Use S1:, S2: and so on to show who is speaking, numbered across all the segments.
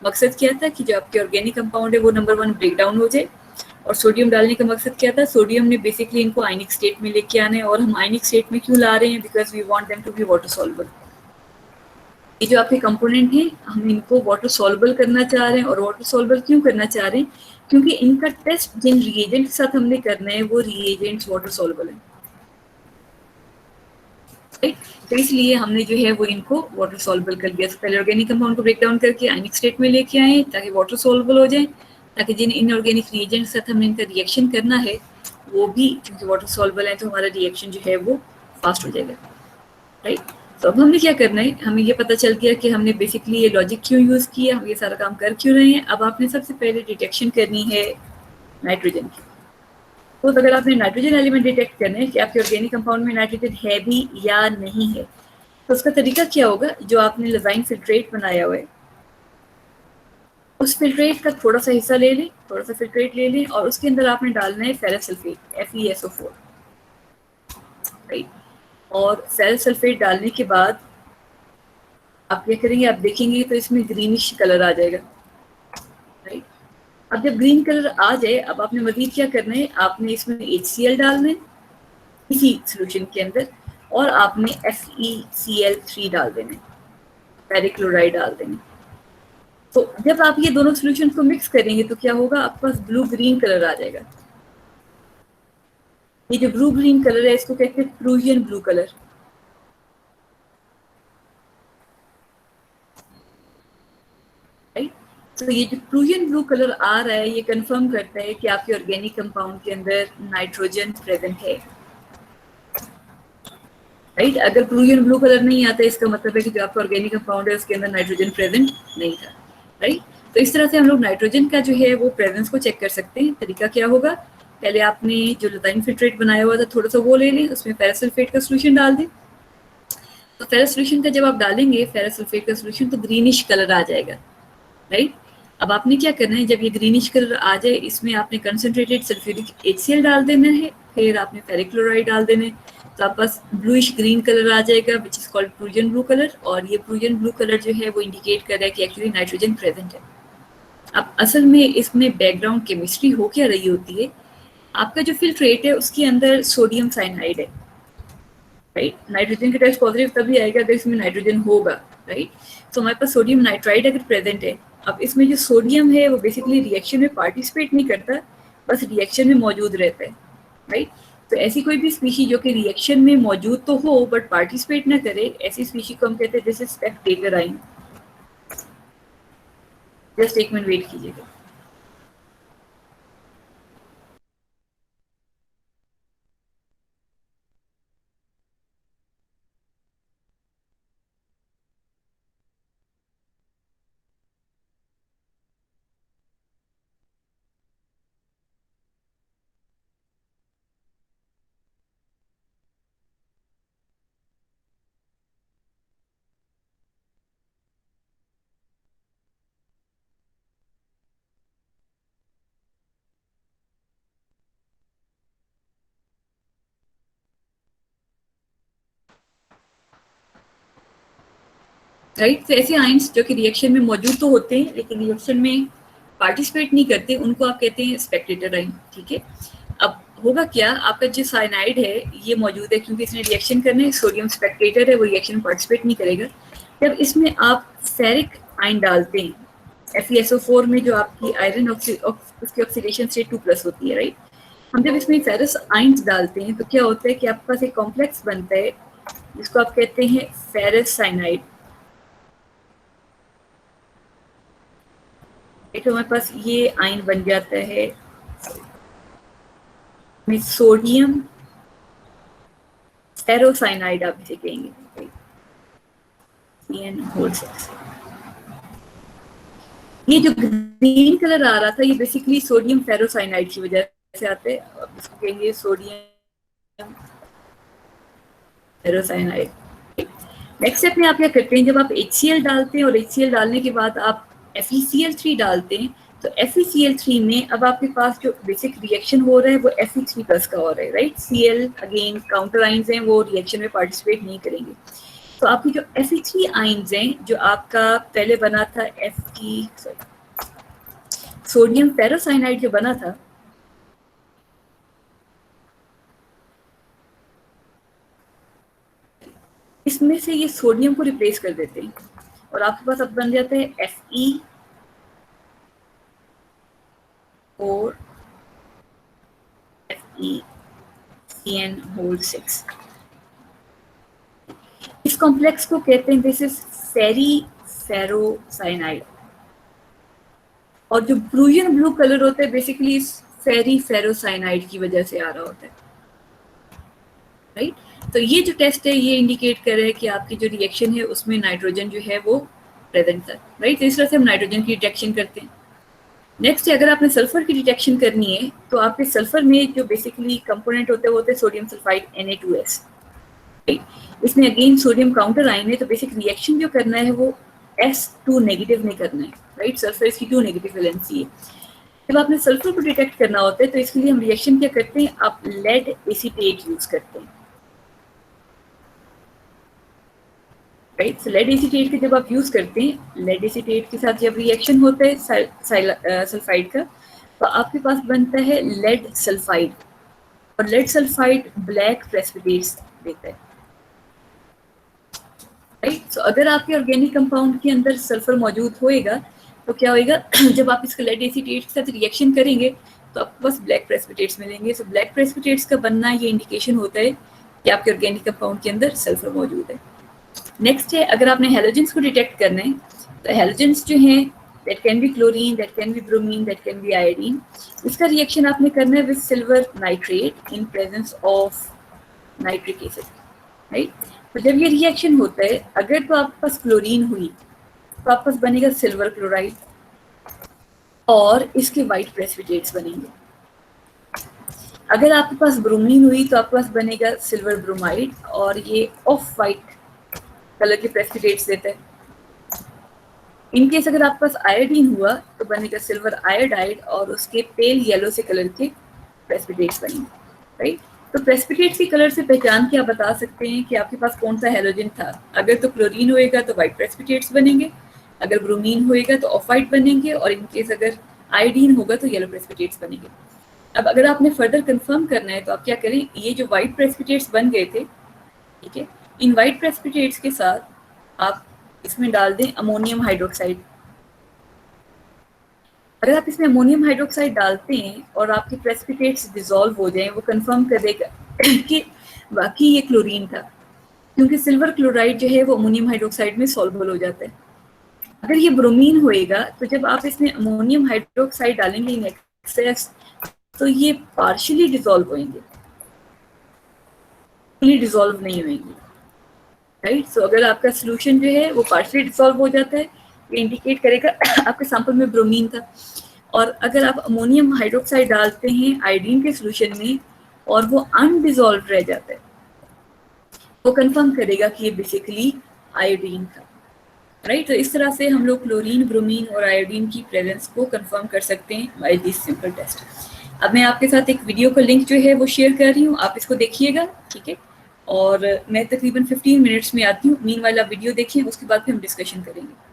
S1: मकसद क्या था कि जो आपके ऑर्गेनिक कंपाउंड है वो नंबर 1 ब्रेक डाउन हो जाए, और सोडियम डालने का मकसद क्या था, सोडियम ने बेसिकली इनको आयनिक स्टेट में लेके आना है। और हम आयनिक स्टेट में क्यों ला रहे हैं, because we want them to be water soluble. ये जो आपके कंपोनेंट हैं हम इनको वाटर सॉल्युबल करना चाह रहे हैं। और वाटर सॉल्युबल क्यों करना चाह रहे हैं, क्योंकि इनका टेस्ट जिन रिएजेंट के साथ हमने करना है वो रिएजेंट्स वाटर सॉल्युबल है, राइट। तो इसलिए हमने जो है वो इनको वाटर सॉल्युबल कर दिया। पहले ऑर्गेनिक कंपाउंड को ब्रेक डाउन करके आयनिक स्टेट में लेके आए ताकि वाटर सॉल्युबल हो जाए, ताकि जिन इनऑर्गेनिक रिएजेंट के साथ हमने इनका रिएक्शन करना है वो भी क्योंकि वाटर सॉल्युबल है तो हमारा रिएक्शन जो है वो फास्ट हो जाएगा, राइट। तो अब हमने क्या करना है, हमें ये पता चल गया कि हमने बेसिकली ये लॉजिक क्यों यूज़ किया, हम ये सारा काम कर क्यों रहे हैं। अब आपने सबसे पहले डिटेक्शन करनी है नाइट्रोजन की। तो अगर आपने नाइट्रोजन एलिमेंट डिटेक्ट करना है कि आपके ऑर्गेनिक कंपाउंड में नाइट्रोजन है भी या नहीं है, तो उसका तरीका क्या होगा, जो आपने लजाइन फिल्ट्रेट बनाया हुआ है उस फिल्ट्रेट का थोड़ा सा हिस्सा ले लें, थोड़ा सा फिल्ट्रेट ले लें, और उसके अंदर आपने डालना है फेरस सल्फेट FeSO4, राइट। और फेरस सल्फेट डालने के बाद आप क्या करेंगे, आप देखेंगे तो इसमें ग्रीनिश कलर आ जाएगा, राइट। अब जब ग्रीन कलर आ जाए, अब आपने मजीद क्या करना है, आपने इसमें HCl डालना है इसी सोल्यूशन के अंदर, और आपने FeCl3 डाल देना है, फेरिक क्लोराइड डाल देना है। तो जब आप ये दोनों सोल्यूशन को मिक्स करेंगे तो क्या होगा, आपके पास ब्लू ग्रीन कलर आ जाएगा। ये जो ब्लू ग्रीन कलर है इसको कहते हैं प्रूशियन ब्लू कलर, राइट। तो ये जो प्रूशियन ब्लू कलर आ रहा है ये कंफर्म करता है कि आपके ऑर्गेनिक कंपाउंड के अंदर नाइट्रोजन प्रेजेंट है, राइट। अगर प्रूशियन ब्लू कलर नहीं आता इसका मतलब है कि जो आपका ऑर्गेनिक कंपाउंड है उसके अंदर नाइट्रोजन प्रेजेंट नहीं था, राइट। तो इस तरह से हम लोग नाइट्रोजन का जो है वो प्रेजेंस को चेक कर सकते हैं। तरीका क्या होगा, पहले आपने जो लताइन फिल्ट्रेट बनाया हुआ था थोड़ा सा वो ले लें, उसमें फेरस सल्फेट का सोल्यूशन डाल दें। तो फेरस सोल्यूशन का जब आप डालेंगे फेरस सल्फेट का सोल्यूशन तो ग्रीनिश कलर आ जाएगा, राइट। अब आपने क्या करना है, जब ये ग्रीनिश कलर आ जाए इसमें आपने कंसनट्रेटेड सल्फ्यूरिक HCl डाल देना है, फिर आपने फेरिक क्लोराइड डाल देना है, तो आप पास ब्लूइश ग्रीन कलर आ जाएगा which is called Prussian blue colour. और ये प्रूजन ब्लू कलर जो है वो इंडिकेट कर रहा है कि एक्चुअली नाइट्रोजन प्रेजेंट है। अब असल में इसमें बैकग्राउंड केमिस्ट्री हो क्या रही होती है, आपका जो फिल्ट्रेट है उसके अंदर सोडियम साइनाइड है, राइट। नाइट्रोजन का टेस्ट पॉजिटिव तभी आएगा अगर इसमें नाइट्रोजन होगा, राइट। तो हमारे पास सोडियम नाइट्राइड अगर प्रेजेंट है, अब इसमें जो सोडियम है वो बेसिकली रिएक्शन में पार्टिसिपेट नहीं करता, बस रिएक्शन में मौजूद रहता है, राइट। तो ऐसी कोई भी स्पीशी जो कि रिएक्शन में मौजूद तो हो बट पार्टिसिपेट ना करे, ऐसी स्पीशी को हम कहते हैं जैसे स्पेक्टेटर आइन। जस्ट एक मिनट वेट कीजिएगा। राइट। तो ऐसे आइंस जो कि रिएक्शन में मौजूद तो होते हैं लेकिन रिएक्शन में पार्टिसिपेट नहीं करते उनको आप कहते हैं स्पेक्टेटर आइन, ठीक है। अब होगा क्या, आपका जो साइनाइड है ये मौजूद है क्योंकि इसने रिएक्शन करना है, सोडियम स्पेक्टेटर है वो रिएक्शन में पार्टिसिपेट नहीं करेगा। जब इसमें आप फेरिक आइन डालते हैं FeSO4 में जो आपकी आयरन उसकी ऑक्सीडेशन स्टेट 2+ होती है, राइट। हम जब इसमें फेरस आइंस डालते हैं तो क्या होता है कि आपके पास एक कॉम्प्लेक्स बनता है जिसको आप कहते हैं फेरस साइनाइड। एक हमारे पास ये आयन बन जाता है में सोडियम फेरोसाइनाइड आप इसे कहेंगे, ये जो ग्रीन कलर आ रहा था ये बेसिकली सोडियम फेरोसाइनाइड की वजह से आते हैं, इसको कहेंगे सोडियम फेरोसाइनाइड। नेक्स्ट स्टेप में आप क्या करते हैं, जब आप HCl डालते हैं और HCl डालने के बाद आप FeCl3 डालते हैं, तो FeCl3 में अब आपके पास जो बेसिक रिएक्शन हो रहा है वो Fe3+ का हो रहा है, right. Cl again counter ions हैं वो रिएक्शन में पार्टिसिपेट नहीं करेंगे। तो आपकी जो FE3 आइंस हैं, जो आपका पहले बना था सोडियम फेरोसाइनाइड जो बना था, इसमें से ये सोडियम को रिप्लेस कर देते हैं और आपके पास अब बन जाता है Fe और FeCN6। इस कॉम्प्लेक्स को कहते हैं दिस इज फेरी फेरोसाइनाइड। और जो ब्रूयन ब्लू कलर होता है बेसिकली इस फेरी फेरोसाइनाइड की वजह से आ रहा होता है, राइट। तो ये जो टेस्ट है ये इंडिकेट कर रहा है कि आपकी जो रिएक्शन है उसमें नाइट्रोजन जो है वो प्रेजेंट था, राइट। तो इस तरह से हम नाइट्रोजन की डिटेक्शन करते हैं। नेक्स्ट है, अगर आपने सल्फर की डिटेक्शन करनी है तो आपके सल्फर में जो बेसिकली कंपोनेंट होते हैं वो होते हैं सोडियम सल्फाइड Na2S, राइट। इसमें अगेन सोडियम काउंटर आयन है, तो बेसिक रिएक्शन जो करना है वो S2 नेगेटिव में करना है, राइट। सल्फर इसकी 2 नेगेटिव वैलेंसी है। जब आपने सल्फर को डिटेक्ट करना होता है तो इसके लिए हम रिएक्शन क्या करते हैं, आप लेड एसीटेट यूज करते हैं, राइट। सो लेड एसीटेट के जब आप यूज करते हैं, लेड एसीटेट के साथ जब रिएक्शन होता है सल्फाइड का, तो आपके पास बनता है लेड सल्फाइड। और लेड सल्फाइड ब्लैक प्रेसिपिटेट्स देता है, राइट। सो अगर आपके ऑर्गेनिक कंपाउंड के अंदर सल्फर मौजूद होएगा तो क्या होएगा जब आप इसका लेड एसीटेट के साथ रिएक्शन करेंगे तो आपको बस ब्लैक प्रेसिपिटेट्स मिलेंगे। सो ब्लैक प्रेसिपिटेट्स का बनना ये इंडिकेशन होता है कि आपके ऑर्गेनिक कंपाउंड के अंदर सल्फर मौजूद है। नेक्स्ट है, अगर आपने हेलोजेंस को डिटेक्ट करना है तो हेलोजेंस जो हैं that can be chlorine, that can be bromine, that can be iodine. इसका रिएक्शन आपने करना है with silver nitrate in presence of nitric acid, right. तो जब ये रिएक्शन होता है, अगर तो आपके पास क्लोरीन हुई तो आपके पास बनेगा सिल्वर क्लोराइड और इसके वाइट प्रेसिपिटेट्स बनेंगे। अगर आपके पास ब्रोमीन हुई तो आपके पास बनेगा सिल्वर ब्रोमाइड और ये ऑफ वाइट कलर के प्रेसिपिटेट्स देता है। इनकेस अगर आपके पास आयोडीन हुआ तो बनेगा सिल्वर आयोडाइड और उसके पेल येलो से कलर के प्रेसिपिटेट्स बनेंगे, राइट। तो प्रेसिपिटेट्स की कलर से पहचान के आप बता सकते हैं कि आपके पास कौन सा हेलोजन था। अगर तो क्लोरीन होएगा तो वाइट प्रेसिपिटेट्स बनेंगे, अगर ब्रोमीन होएगा तो ऑफ वाइट बनेंगे और इनकेस अगर आयोडीन होगा तो येलो प्रेसिपिटेट्स बनेंगे। अब अगर आपने फर्दर कंफर्म करना है तो आप क्या करें, ये जो वाइट प्रेसिपिटेट्स बन गए थे, ठीक है, इन वाइट प्रेसिपिटेट्स के साथ आप इसमें डाल दें अमोनियम हाइड्रोक्साइड। अगर आप इसमें अमोनियम हाइड्रोक्साइड डालते हैं और आपके प्रेसिपिटेट्स डिसॉल्व हो जाएं, वो कंफर्म कर देगा कि वाकई ये क्लोरीन था, क्योंकि सिल्वर क्लोराइड जो है वो अमोनियम हाइड्रोक्साइड में सॉल्युबल हो जाता है। अगर ये ब्रोमीन होएगा तो जब आप इसमें अमोनियम हाइड्रोक्साइड डालेंगे इन एक्सेस तो ये पार्शियली डिसॉल्व होंगे, फुली डिसॉल्व नहीं होंगे, राइट। सो अगर आपका सोल्यूशन जो है वो पार्शियली डिसॉल्व हो जाता है, ये इंडिकेट करेगा आपके सैंपल में ब्रोमीन था। और अगर आप अमोनियम हाइड्रोक्साइड डालते हैं आयोडीन के सोल्यूशन में और वो अनडिसॉल्व रह जाता है, वो कंफर्म करेगा कि ये बेसिकली आयोडीन था, राइट। तो इस तरह से हम लोग क्लोरीन, ब्रोमीन और आयोडीन की प्रेजेंस को कंफर्म कर सकते हैं बाय दिस सिंपल टेस्ट। अब मैं आपके साथ एक वीडियो का लिंक जो है वो शेयर कर रही हूँ, आप इसको देखिएगा, ठीक है। और मैं तकरीबन 15 मिनट्स में आती हूँ, मीन वाला वीडियो देखिए, उसके बाद फिर हम डिस्कशन करेंगे।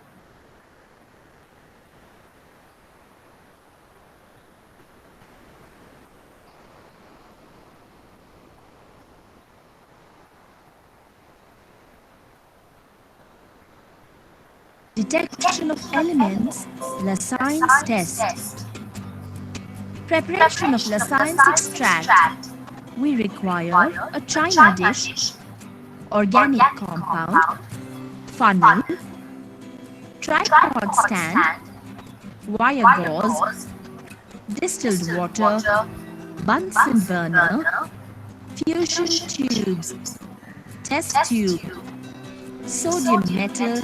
S2: Detection of elements, Lassane's test. Preparation of Lassane's extract. We require a china dish, organic compound, funnel, tripod stand, wire gauze, distilled water, Bunsen burner, fusion tubes, test tube, sodium metal,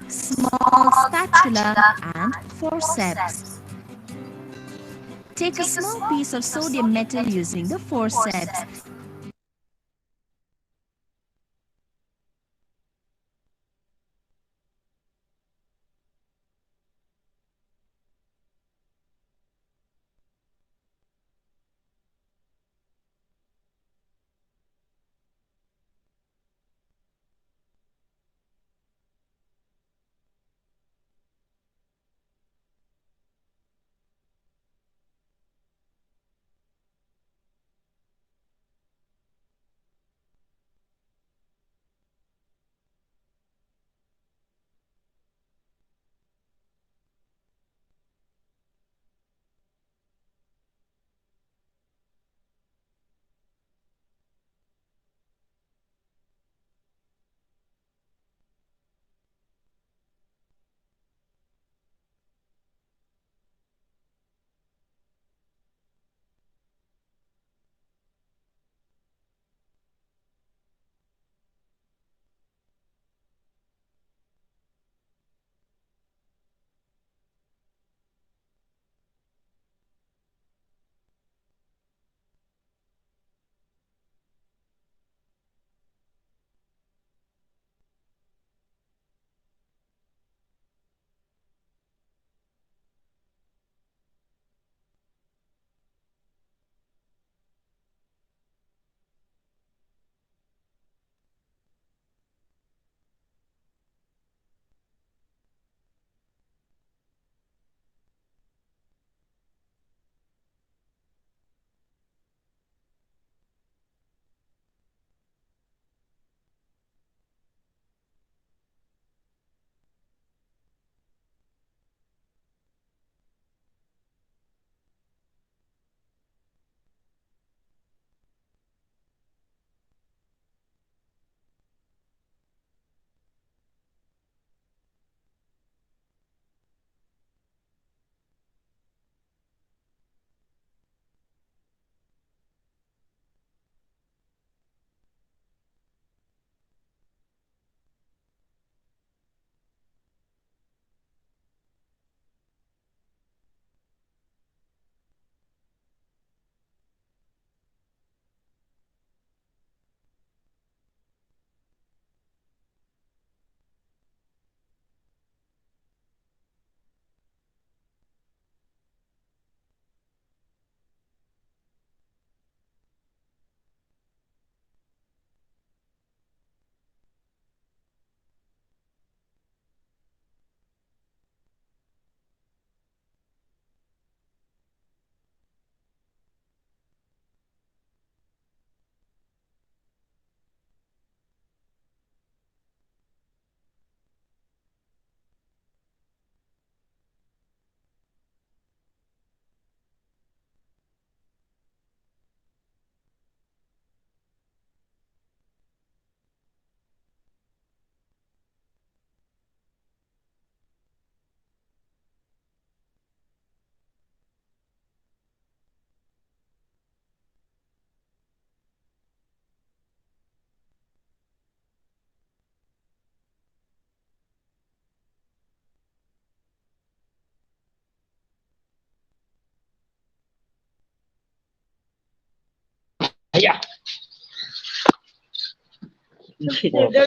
S2: small spatula and forceps. Take a small piece of sodium metal using the forceps.
S3: भैया पीछे जाओ।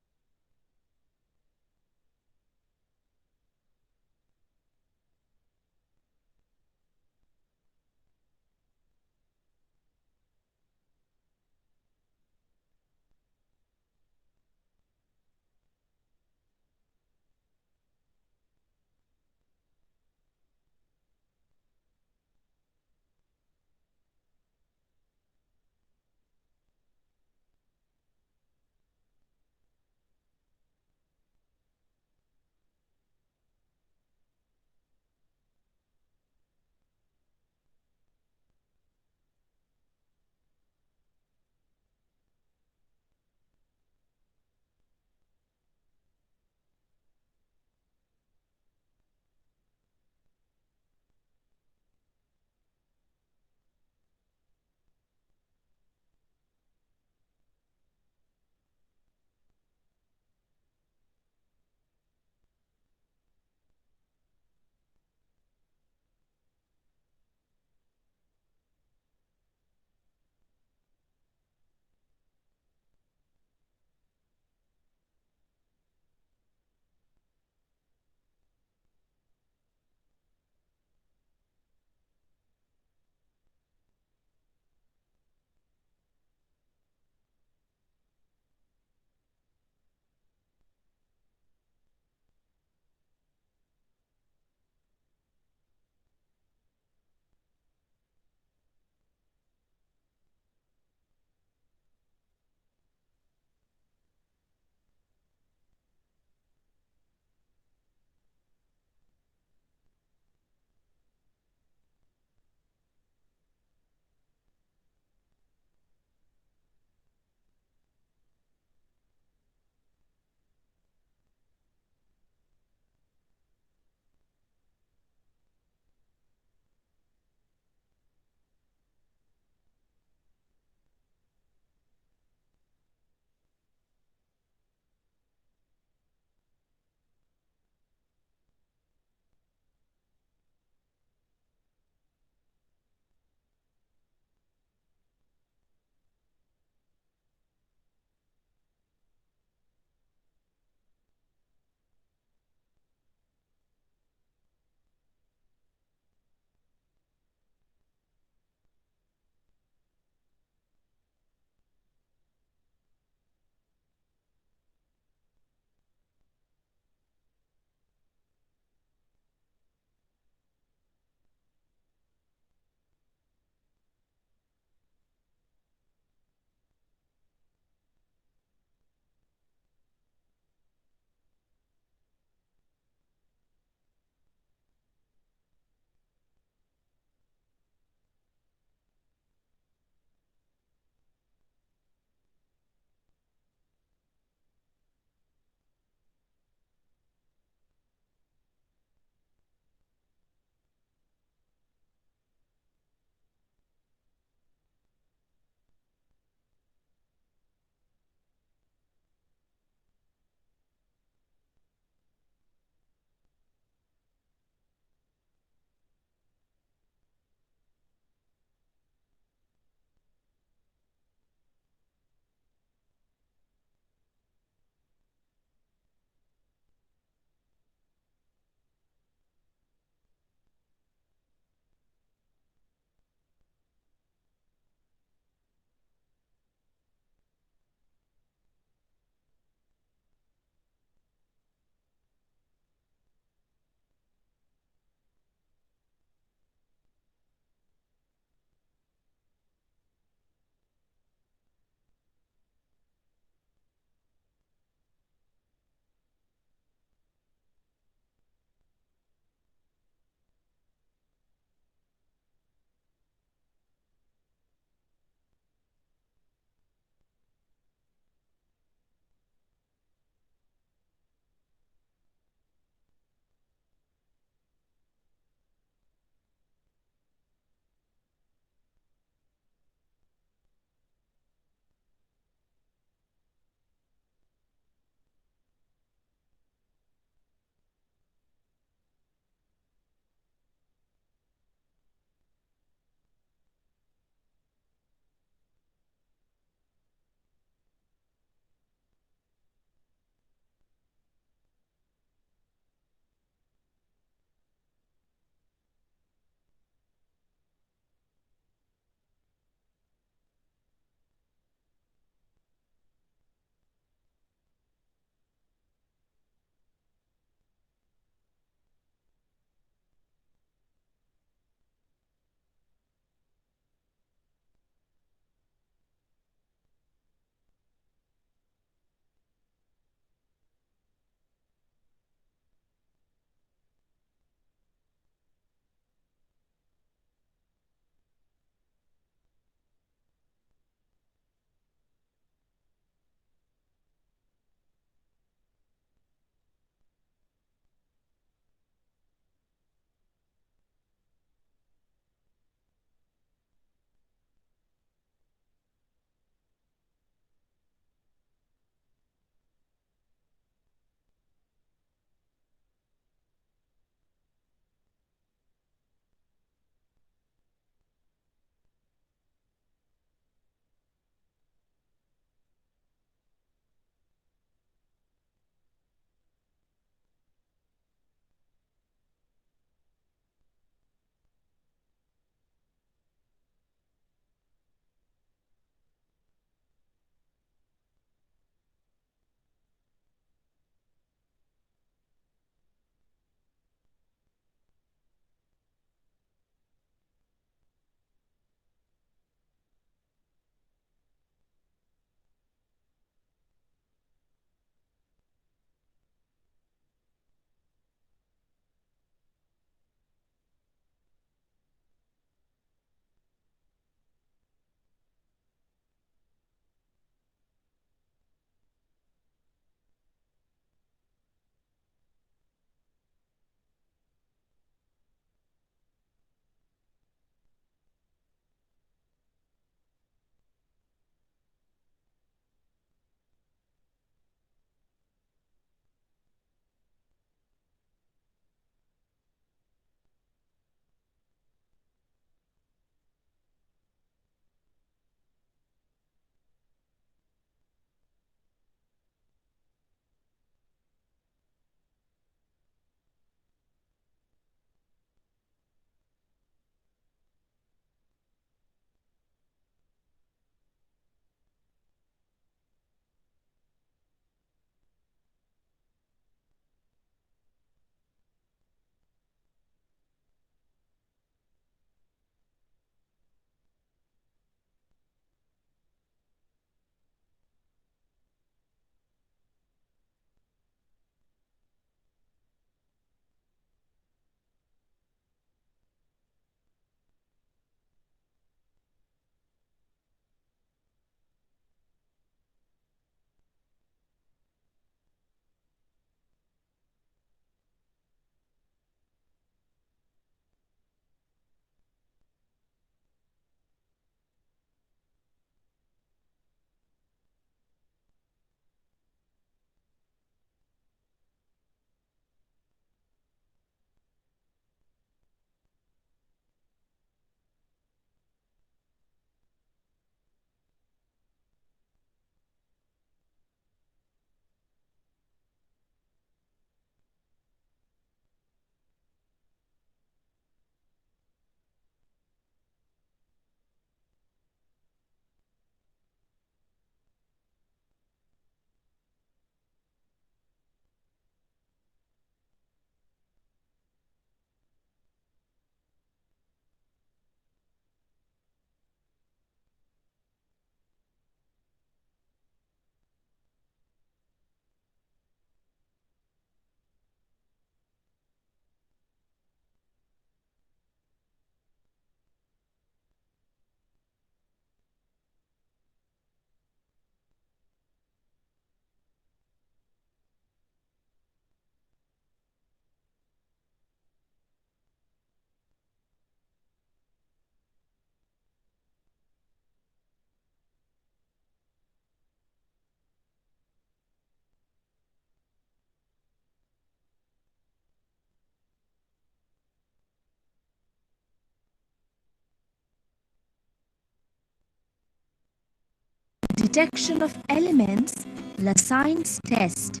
S2: Detection of elements, Lassigne's test.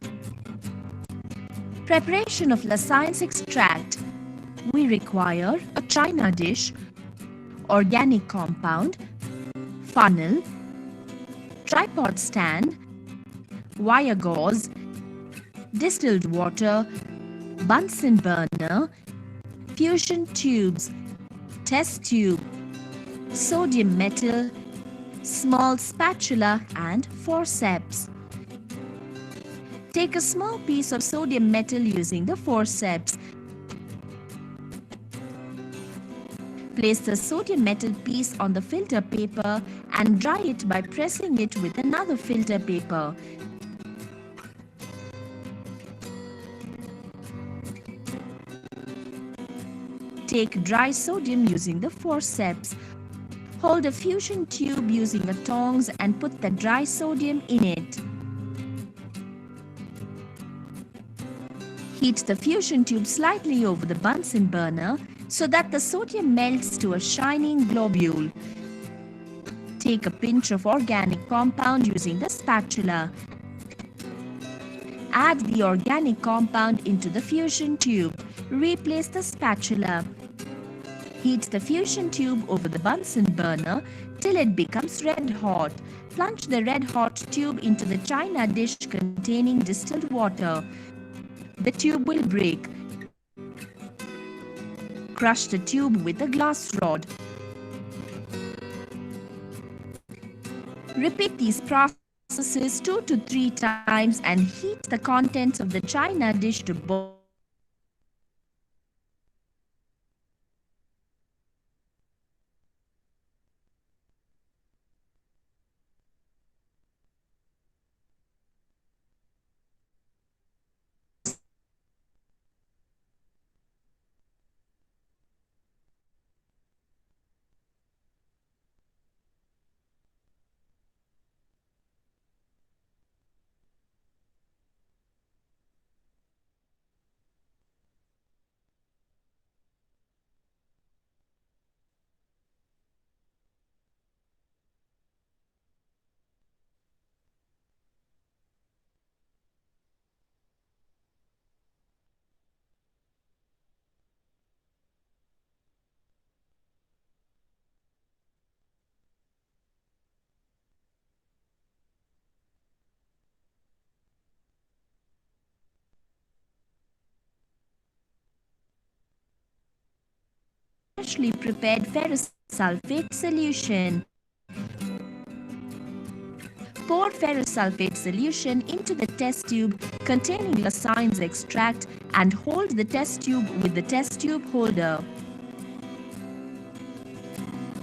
S2: Preparation of Lassigne's extract. We require a china dish, organic compound, funnel, tripod stand, wire gauze, distilled water, Bunsen burner, fusion tubes, test tube, sodium metal, small spatula and forceps. Take a small piece of sodium metal using the forceps. Place the sodium metal piece on the filter paper and dry it by pressing it with another filter paper. Take dry sodium using the forceps. Hold a fusion tube using a tongs and put the dry sodium in it. Heat the fusion tube slightly over the Bunsen burner so that the sodium melts to a shining globule. Take a pinch of organic compound using the spatula. Add the organic compound into the fusion tube. Replace the spatula. Heat the fusion tube over the Bunsen burner till it becomes red hot. Plunge the red hot tube into the china dish containing distilled water. The tube will break. Crush the tube with a glass rod. Repeat these processes 2 to 3 times and heat the contents of the china dish to boil. Freshly prepared ferrous sulfate solution. Pour ferrous sulfate solution into the test tube containing Lassigne's extract and hold the test tube with the test tube holder.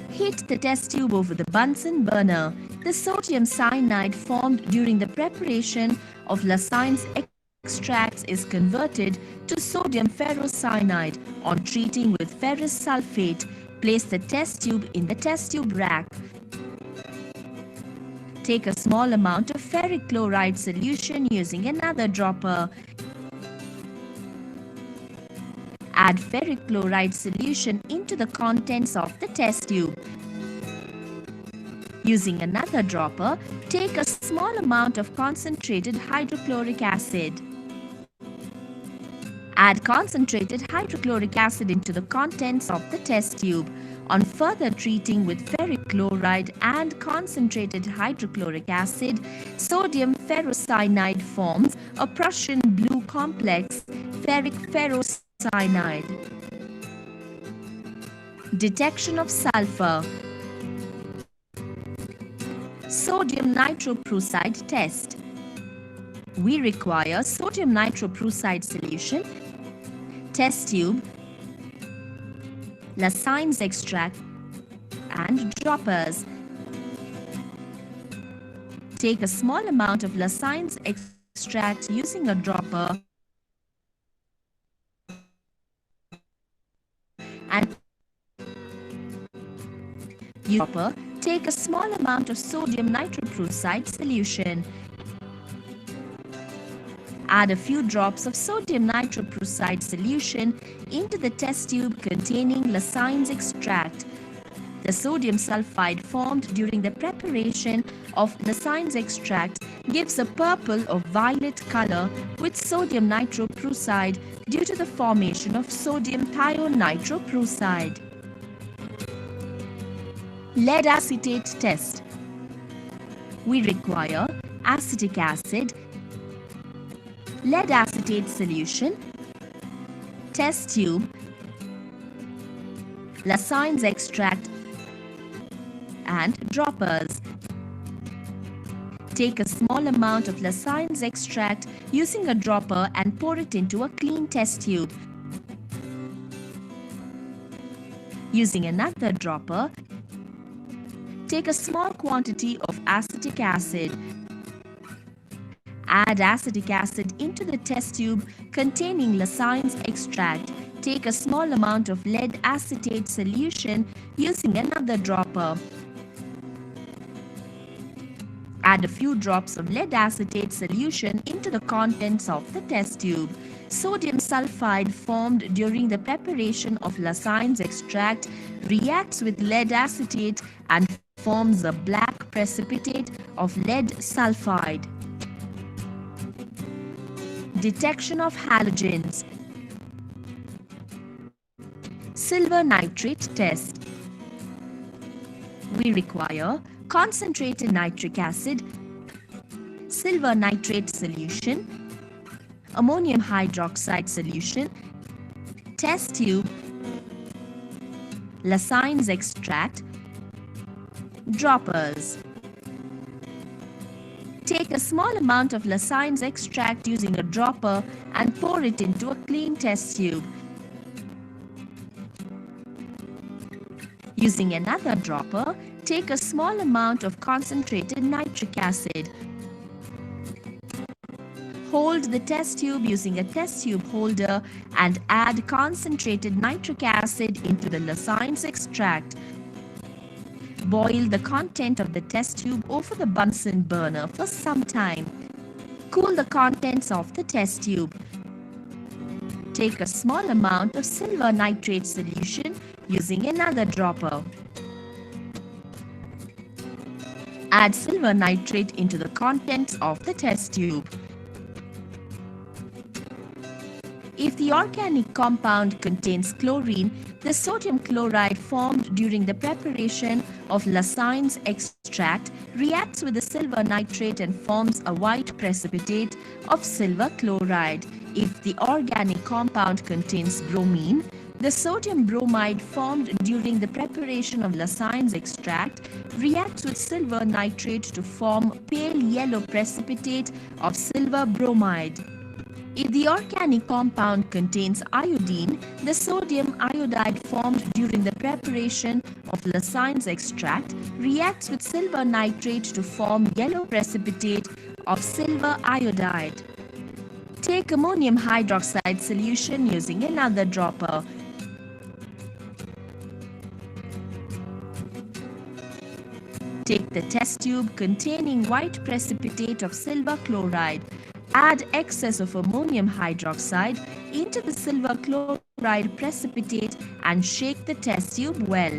S2: Heat the test tube over the Bunsen burner. The sodium cyanide formed during the preparation of Lassigne's extracts is converted to sodium ferrocyanide. On treating with ferrous sulfate, place the test tube in the test tube rack. Take a small amount of ferric chloride solution using another dropper. Add ferric chloride solution into the contents of the test tube. Using another dropper, take a small amount of concentrated hydrochloric acid. Add concentrated hydrochloric acid into the contents of the test tube. On further treating with ferric chloride and concentrated hydrochloric acid, sodium ferrocyanide forms a Prussian blue complex, ferric ferrocyanide. Detection of sulfur. Sodium nitroprusside test. We require sodium nitroprusside solution, test tube, Lassigne's extract and droppers. Take a small amount of Lassigne's extract using a dropper and take a small amount of sodium nitroprusside solution. Add a few drops of sodium nitroprusside solution into the test tube containing Lassigne's extract. The The sodium sulfide formed during the preparation of Lassigne's extract gives a purple or violet color with sodium nitroprusside due to the formation of sodium thionitroprusside. Lead acetate test. We require acetic acid, lead acetate solution, test tube, Lassigne's extract and droppers. Take a small amount of Lassigne's extract using a dropper and pour it into a clean test tube. Using another dropper, take a small quantity of acetic acid. Add acetic acid into the test tube containing Lassigne's extract. Take a small amount of lead acetate solution using another dropper. Add a few drops of lead acetate solution into the contents of the test tube. Sodium sulfide formed during the preparation of Lassigne's extract reacts with lead acetate and forms a black precipitate of lead sulfide. Detection of halogens. Silver nitrate test. We require concentrated nitric acid, silver nitrate solution, ammonium hydroxide solution, test tube, Lassigne's extract, droppers. Take a small amount of Lassigne's extract using a dropper and pour it into a clean test tube. Using another dropper, take a small amount of concentrated nitric acid. Hold the test tube using a test tube holder and add concentrated nitric acid into the Lassigne's extract. Boil the content of the test tube over the Bunsen burner for some time. Cool the contents of the test tube. Take a small amount of silver nitrate solution using another dropper. Add silver nitrate into the contents of the test tube. If the organic compound contains chlorine, the sodium chloride formed during the preparation of Lassigne's extract reacts with the silver nitrate and forms a white precipitate of silver chloride. If the organic compound contains bromine, the sodium bromide formed during the preparation of Lassigne's extract reacts with silver nitrate to form pale yellow precipitate of silver bromide. If the organic compound contains iodine, the sodium iodide formed during the preparation of Lassigne's extract reacts with silver nitrate to form yellow precipitate of silver iodide. Take ammonium hydroxide solution using another dropper. Take the test tube containing white precipitate of silver chloride. Add excess of ammonium hydroxide into the silver chloride precipitate and shake the test tube well.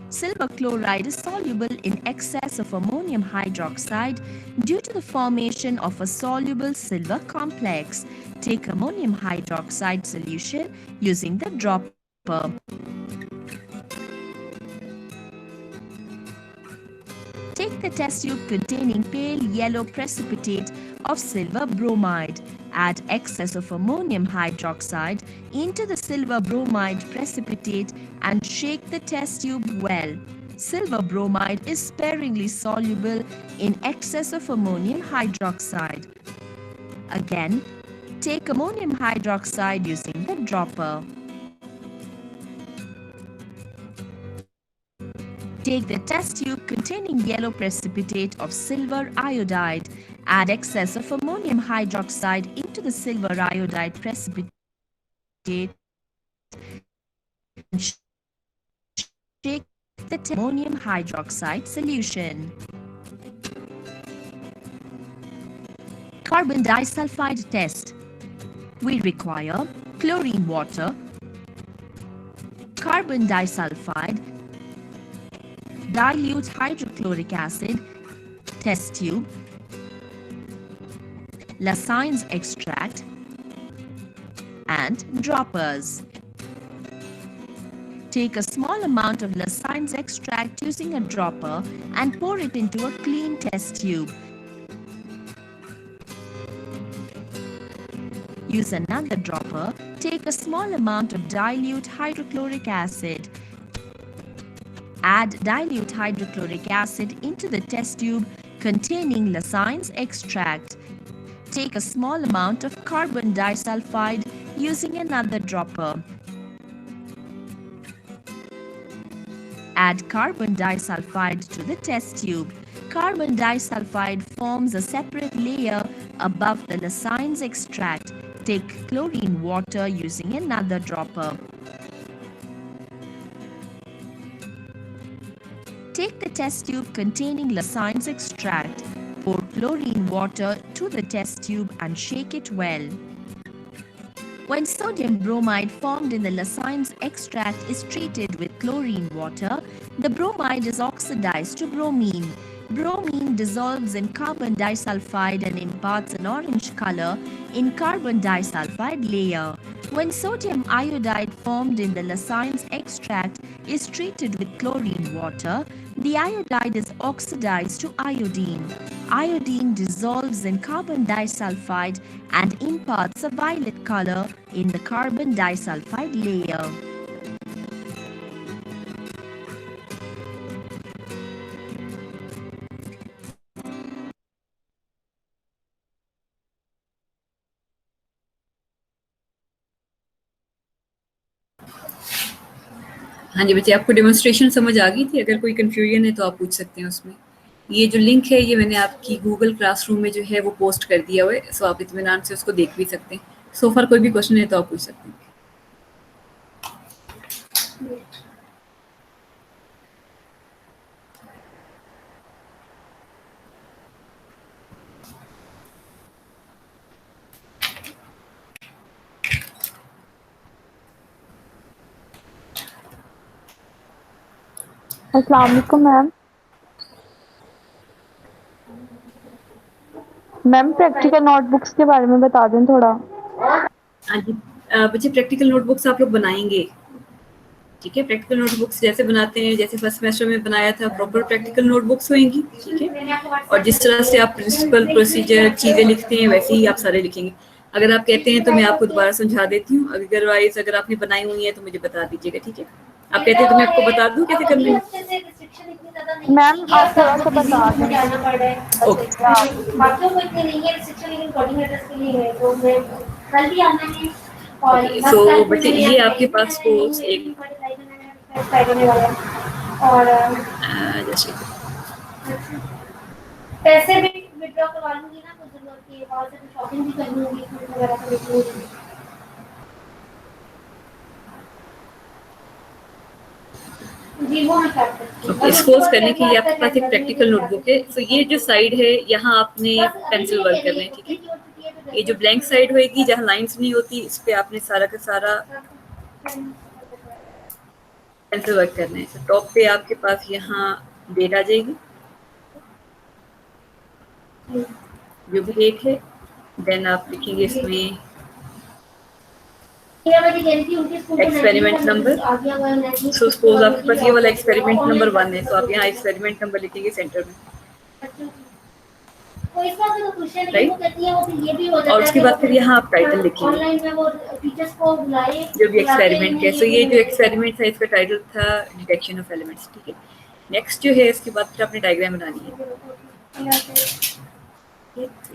S2: Silver chloride is soluble in excess of ammonium hydroxide due to the formation of a soluble silver complex. Take ammonium hydroxide solution using the dropper. Take the test tube containing pale yellow precipitate of silver bromide. Add excess of ammonium hydroxide into the silver bromide precipitate and shake the test tube well. Silver bromide is sparingly soluble in excess of ammonium hydroxide. Again, take ammonium hydroxide using the dropper. Take the test tube containing yellow precipitate of silver iodide. Add excess of ammonium hydroxide into the silver iodide precipitate and shake the ammonium hydroxide solution. Carbon disulfide test. We require chlorine water, carbon disulfide, dilute hydrochloric acid, test tube, Lassigne's extract, and droppers. Take a small amount of Lassigne's extract using a dropper and pour it into a clean test tube. Use another dropper. Take a small amount of dilute hydrochloric acid. Add dilute hydrochloric acid into the test tube containing Lassigne's extract. Take a small amount of carbon disulfide using another dropper. Add carbon disulfide to the test tube. Carbon disulfide forms a separate layer above the Lassigne's extract. Take chlorine water using another dropper. Take the test tube containing Lassigne's extract. Pour chlorine water to the test tube and shake it well. When sodium bromide formed in the Lassigne's extract is treated with chlorine water, the bromide is oxidized to bromine. Bromine dissolves in carbon disulfide and imparts an orange color in carbon disulfide layer. When sodium iodide formed in the Lassigne's extract is treated with chlorine water, the iodide is oxidized to iodine. Iodine dissolves in carbon disulfide and imparts a violet color in the carbon disulfide layer.
S1: हाँ जी बच्चे, आपको demonstration समझ आ गई थी? अगर कोई confusion है तो आप पूछ सकते हैं उसमें। ये जो लिंक है ये मैंने आपकी गूगल क्लासरूम में जो है वो पोस्ट कर दिया हुआ है, सो आप इत्मीनान से उसको देख भी सकते हैं। सो फार कोई भी क्वेश्चन है तो आप पूछ सकते हैं।
S4: अस्सलाम वालेकुम मैम। मैम प्रैक्टिकल नोटबुक्स के बारे में बता दें थोड़ा।
S1: हाँ जी बच्चे, प्रैक्टिकल नोटबुक्स आप लोग बनाएंगे, ठीक है? प्रैक्टिकल नोटबुक्स जैसे बनाते हैं, जैसे फर्स्ट सेमेस्टर में बनाया था, प्रॉपर प्रैक्टिकल नोटबुक्स होंगी, ठीक है? और जिस तरह से आप प्रिंसिपल प्रोसीजर चीज़ें लिखते हैं वैसे ही आप सारे लिखेंगे। अगर आप कहते हैं तो मैं आपको दोबारा समझा देती हूँ, अदरवाइज अगर आपने बनाई हुई है तो मुझे बता दीजिएगा, ठीक है? आप कहते हैं तो मैं आपको बता दूँ कैसे करना है?
S4: मैम आप थोड़ा सा बता दें।
S1: ओके,
S5: बाकियों को इतनी नहीं है रिस्ट्रिक्शन, लेकिन कोऑर्डिनेटर्स के लिए है, तो मैं कल भी आना है। और
S1: सो बच्चे ये आपके पास कोर्स एक
S5: और
S1: जैसे
S5: पैसे भी विड्रॉ करवा लूंगी ना, कुछ जरूरत की और से शॉपिंग भी करनी होगी, फूड वगैरह खरीदनी होगी। जी वो मैं कर सकती हूँ।
S1: एक्सपोज करने के लिए आपके पास एक प्रैक्टिकल नोटबुक है। तो ये जो साइड है यहाँ आपने पेंसिल वर्क करना है, ठीक है? ये जो ब्लैंक साइड होएगी जहाँ लाइंस नहीं होती, इस पे आपने सारा का सारा पेंसिल वर्क करना है। तो टॉप पे आपके पास यहाँ डेट आ जाएगी जो भी एक है, देन आप लिखेंगे इसमें एक्सपेरिमेंट नंबर। सो सपोज आपके पास ये वाला एक्सपेरिमेंट नंबर 1 है, तो आप यहाँ एक्सपेरिमेंट नंबर लिखेंगे सेंटर में, राइट? और उसके बाद फिर यहाँ आप टाइटल लिखेंगे जो भी एक्सपेरिमेंट है। सो ये जो एक्सपेरिमेंट था इसका टाइटल था डिटेक्शन ऑफ एलिमेंट्स, ठीक है? नेक्स्ट जो है इसके बाद फिर आपने डायग्राम बनानी है।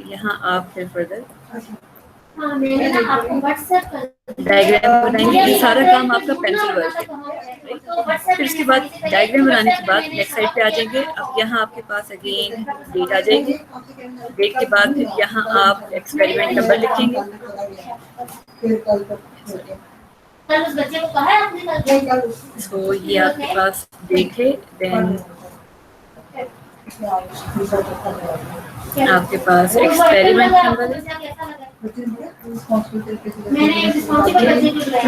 S1: यहाँ आप फिर फर्दर डायग्राम बनाएंगे। ये सारा काम आपका पेंसिल वर्क है। फिर उसके बाद डायग्राम बनाने के बाद नेक्स्ट साइड पे आ जाएंगे। अब यहाँ आपके पास अगेन डेट आ जाएगी। डेट के बाद फिर यहाँ आप एक्सपेरिमेंट नंबर लिखेंगे। सो ये आपके पास डेट है, देन आपके पास एक्सपेरिमेंट नंबर है।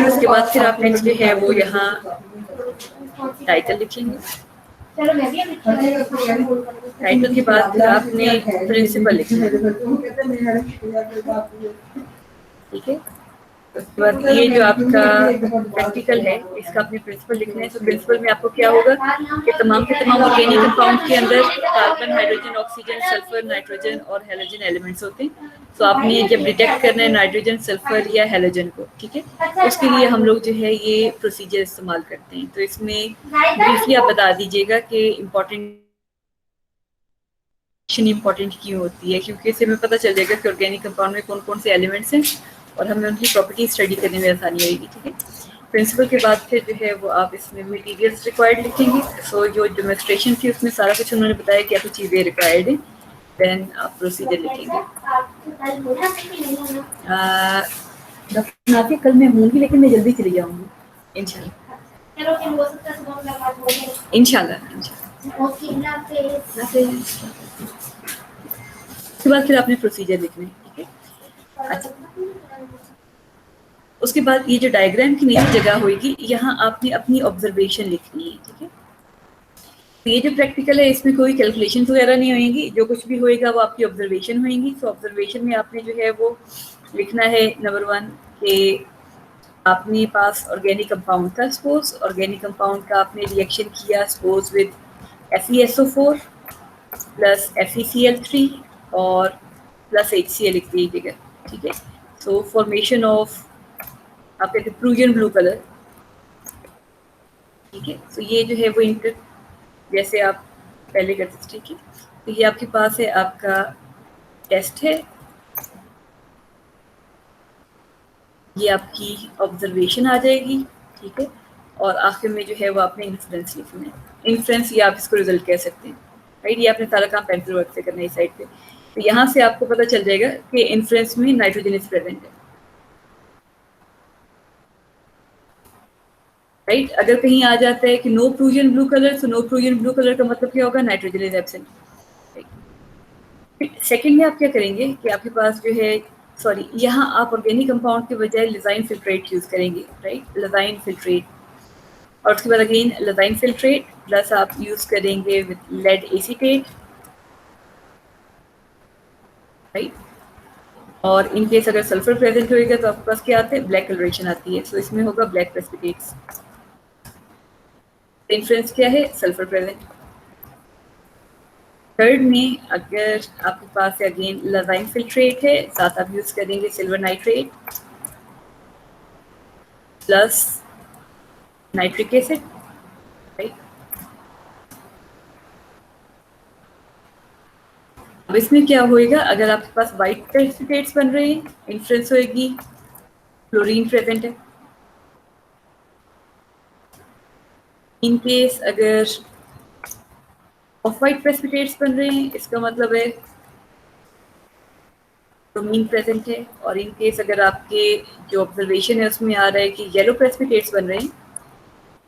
S1: उसके बाद फिर आप नेक्स्ट जो है वो यहाँ टाइटल लिखेंगे।
S5: चलो मैं भी
S1: टाइटल के बाद फिर आपने प्रिंसिपल लिखना है, ठीक है। उसके बाद ये जो आपका प्रैक्टिकल है इसका आपने प्रिंसिपल लिखना है। तो प्रिंसिपल में आपको क्या होगा कि तमाम के तमाम ऑर्गेनिक कंपाउंड के अंदर carbon, hydrogen, oxygen, sulphur, nitrogen और हैलोजन एलिमेंट्स होते हैं। तो आपने जब डिटेक्ट करना है नाइट्रोजन, सल्फर या हैलोजन को, ठीक है, उसके लिए हम लोग जो है ये प्रोसीजर इस्तेमाल करते हैं। तो इसमें ब्रीफली आप बता दीजिएगा कि इम्पोर्टेंट क्यों होती है, क्योंकि इससे हमें पता चल जाएगा कि ऑर्गेनिक कंपाउंड में कौन कौन से एलिमेंट्स हैं और हमें उनकी प्रॉपर्टी स्टडी करने में आसानी होगी, ठीक है। प्रिंसिपल के बाद फिर जो है वो आप इसमें मटेरियल्स रिक्वायर्ड लिखेंगे। सो जो डेमोन्स्ट्रेशन थी उसमें सारा कुछ उन्होंने बताया क्या कुछ चीज़ें रिक्वायर्ड है, देन आप प्रोसीजर लिखेंगे। डॉक्टर नाफिया कल मैं होंगी लेकिन मैं जल्दी चली जाऊँगी इंशाल्लाह।
S5: चलो फिर हो सकता है सुबह मुलाकात हो जाए।
S1: इंशाल्लाह।
S5: ओके, अल्लाह हाफिज़।
S1: उसके बाद फिर आपने प्रोसीजर लिखना है, ठीक है। अच्छा, उसके बाद ये जो डायग्राम की नीचे जगह होगी यहाँ आपने अपनी ऑब्जर्वेशन लिखनी है, ठीक है। तो ये जो प्रैक्टिकल है इसमें कोई कैलकुलेशन वगैरह नहीं होंगी, जो कुछ भी होएगा वो आपकी ऑब्जर्वेशन होंगी। तो ऑब्जर्वेशन में आपने जो है वो लिखना है नंबर 1 कि आपने पास ऑर्गेनिक कंपाउंड था, सपोज ऑर्गेनिक कंपाउंड का आपने रिएक्शन किया suppose with FeSO4 plus FeCl3 और प्लस HCl लिख दीजिएगा, ठीक है। सो फॉर्मेशन ऑफ आप कहते हैं प्रूवियन ब्लू कलर, ठीक है। तो ये जो है वो इंटर जैसे आप पहले करते थे, ठीक है। तो ये आपके पास है आपका टेस्ट है, ये आपकी ऑब्जर्वेशन आ जाएगी, ठीक है। और आखिर में जो है वो आपने इन्फ्लुएंस लिखना है। इन्फ्लुएंस या आप इसको रिजल्ट कह सकते हैं, राइट। ये आपने सारा काम पेंसिल वर्क से करना है इस साइड पे। तो यहाँ से आपको पता चल जाएगा कि इन्फ्लुएंस में नाइट्रोजन इज प्रेजेंट है, राइट। अगर कहीं आ जाता है कि नो प्रूवियन ब्लू कलर, तो नो प्रूवियन ब्लू कलर का मतलब क्या होगा, नाइट्रोजन इज एब्सेंट। सेकंड में आप क्या करेंगे कि आपके पास जो है सॉरी यहाँ आप ऑर्गेनिक कंपाउंड के बजाय लिजाइन फिल्ट्रेट यूज करेंगे, राइट, लिजाइन फिल्ट्रेट। और उसके बाद अगेन लिजाइन फिल्ट्रेट प्लस आप यूज करेंगे विद लेड एसीटेट, राइट। और इन केस अगर सल्फर प्रेजेंट होएगा तो आपके पास क्या आता है, ब्लैक कलरेशन आती है। सो इसमें होगा ब्लैक प्रेसिपिटेट्स। इन्फ्लुएंस क्या है, सल्फर प्रेजेंट। थर्ड में अगर आपके पास अगेन लिजाइन फिल्ट्रेट है, साथ आप यूज करेंगे silver nitrate plus nitric acid, right. अब इसमें क्या होएगा, अगर आपके पास वाइट प्रेसिपिटेट्स बन रहे हैं, इन्फ्लुएंस होएगी, क्लोरीन प्रेजेंट है। इन केस अगर ऑफ वाइट प्रेसिपिटेट्स बन रहे हैं, इसका मतलब है ब्रोमीन प्रेजेंट है। और इन केस अगर आपके जो ऑब्जर्वेशन है उसमें आ रहा है कि येलो प्रेसिपिटेट्स बन रहे हैं,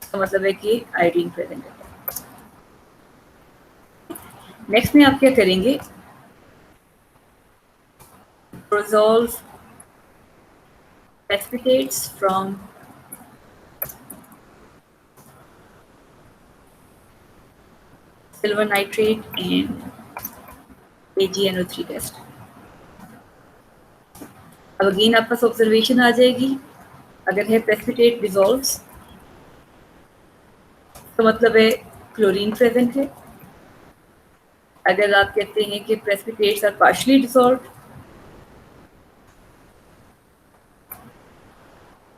S1: इसका मतलब है कि आयोडीन प्रेजेंट है। नेक्स्ट में आप क्या करेंगे, resolve precipitates from silver nitrate and AgNO3 test। अब अगेन आपके पास ऑब्जर्वेशन आ जाएगी, अगर है प्रेसिपिटेट डिसॉल्व्स तो मतलब है क्लोरीन प्रेजेंट है। अगर आप कहते हैं कि प्रेसिपिटेट्स आर पार्शियली डिसॉल्व्ड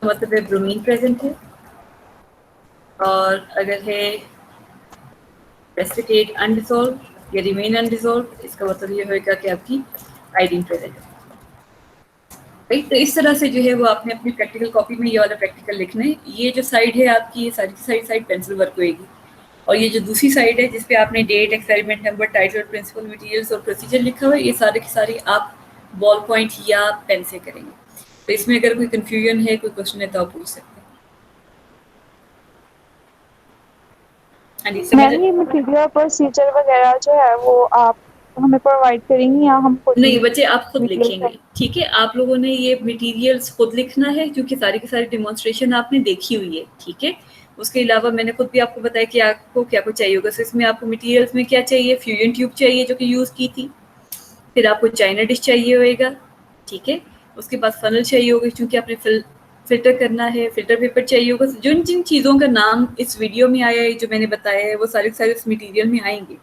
S1: तो मतलब है ब्रोमीन प्रेजेंट है। और अगर है प्रेसिपिटेट अनडिसॉल्व्ड या रिमेन अनडिसॉल्व्ड, इसका मतलब ये होगा कि आपकी आयोडीन प्रेजेंट है, राइट। तो इस तरह से जो है वो आपने अपनी प्रैक्टिकल कॉपी में ये वाला प्रैक्टिकल लिखना है। ये जो साइड है आपकी, ये सारी साइड पेंसिल वर्क होएगी। और ये जो दूसरी साइड है जिसपे आपने date, experiment number, title, principle, materials और प्रोसीजर लिखा हुआ है, ये सारे की सारी आप बॉल पॉइंट या पेन से करेंगे। तो इसमें अगर कोई कंफ्यूजन है, कोई क्वेश्चन है तो आप पूछ सकते हैं।
S4: मैम ये मटेरियल प्रोसीजर वगैरह जो है वो आप हमें प्रोवाइड करेंगी या हम खुद?
S1: नहीं बच्चे, आप खुद लिखेंगे, ठीक है। आप लोगों ने ये मटेरियल्स खुद लिखना है क्योंकि सारी की सारी डेमोन्स्ट्रेशन आपने देखी हुई है, ठीक है। उसके अलावा मैंने खुद भी आपको बताया कि आपको क्या कुछ चाहिए होगा। इसमें आपको मटेरियल्स में क्या चाहिए, फ्यूजन ट्यूब चाहिए जो कि यूज़ की थी, फिर आपको चाइना डिश चाहिए होएगा, ठीक है। उसके बाद फनल चाहिए होगा क्योंकि आपने फिल्टर करना है, फिल्टर पेपर चाहिए होगा। जिन जिन चीज़ों का नाम इस वीडियो में आया है, जो मैंने बताया है, वो सारे सारे इस मटेरियल में आएंगे,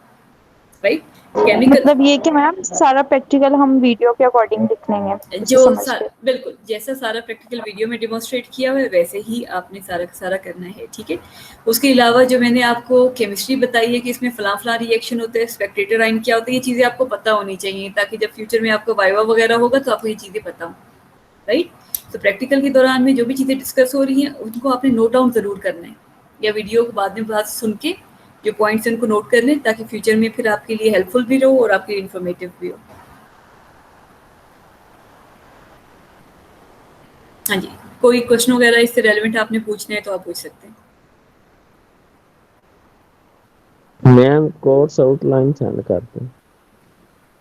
S1: राइट। केमिकल
S4: मतलब ये कि मैम सारा प्रैक्टिकल हम वीडियो के अकॉर्डिंग लिख लेंगे, उसे समझ के।
S1: बिल्कुल जैसा सारा प्रैक्टिकल वीडियो में डिमॉन्स्ट्रेट किया हुआ है वैसे ही आपने सारा का सारा करना है, ठीक है। उसके अलावा जो मैंने आपको केमिस्ट्री बताई है कि इसमें फलां फलां रिएक्शन होते हैं, स्पेक्टेटर आयन क्या होता है, ये चीज़ें आपको पता होनी चाहिए ताकि जब फ्यूचर में आपको वाइवा वगैरह होगा तो आपको ये चीज़ें पता हों, राइट। तो प्रैक्टिकल के दौरान में जो भी चीज़ें डिस्कस हो रही हैं उनको आपने नोट डाउन ज़रूर करना है, या वीडियो को बाद में बात सुन के जो पॉइंट्स हैं उनको नोट कर लें ताकि फ्यूचर में फिर आपके लिए हेल्पफुल भी रहो और आपके लिए इन्फॉर्मेटिव भी हो। हाँ जी, कोई क्वेश्चन वगैरह इससे रेलेवेंट आपने पूछना है तो आप पूछ सकते हैं।
S3: मैम कोर्स आउटलाइन सेंड करते हैं।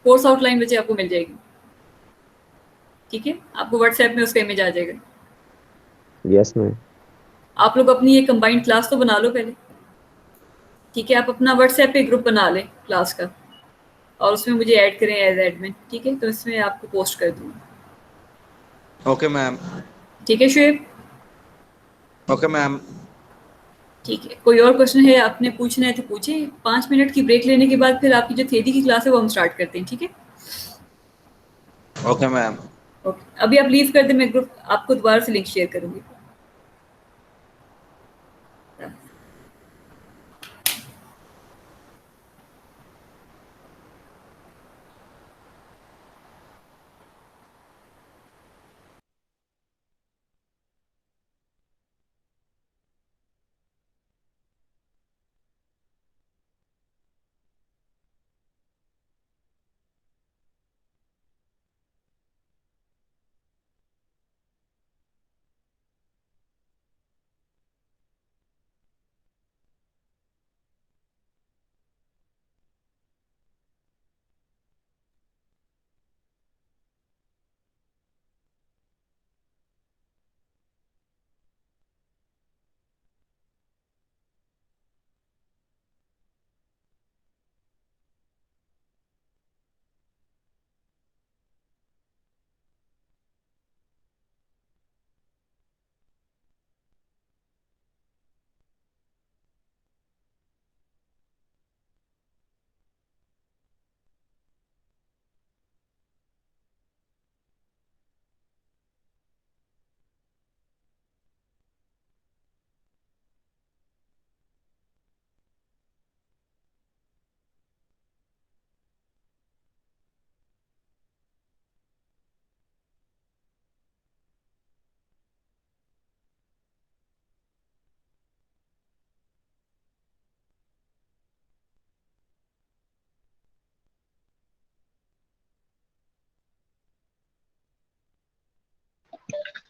S1: कोर्स आउटलाइन बच्चे आपको मिल जाएगी, ठीक है। आपको व्हाट्सएप में उसका इमेज आ जाएगा।
S3: Yes ma'am.
S1: आप लोग अपनी एक कंबाइंड क्लास तो बना लो पहले, ठीक है। आप अपना व्हाट्सएप पे ग्रुप बना लें क्लास का और उसमें मुझे ऐड करें एज एडमिन, ठीक है। तो इसमें आपको पोस्ट कर दूँगी,
S6: ओके मैम।
S1: ठीक है शुएब,
S6: ओके मैम।
S1: ठीक है। कोई और क्वेश्चन है आपने पूछना है तो पूछिए। 5 मिनट की ब्रेक लेने के बाद फिर आपकी जो थ्योरी की क्लास है वो हम स्टार्ट करते हैं, ठीक है।
S6: Okay ma'am.
S1: ओके, अभी आप लीव कर दें, मैं ग्रुप आपको दोबारा से लिंक शेयर करूँगी।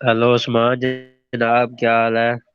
S3: हेलो उस्मान जनाब, क्या हाल है?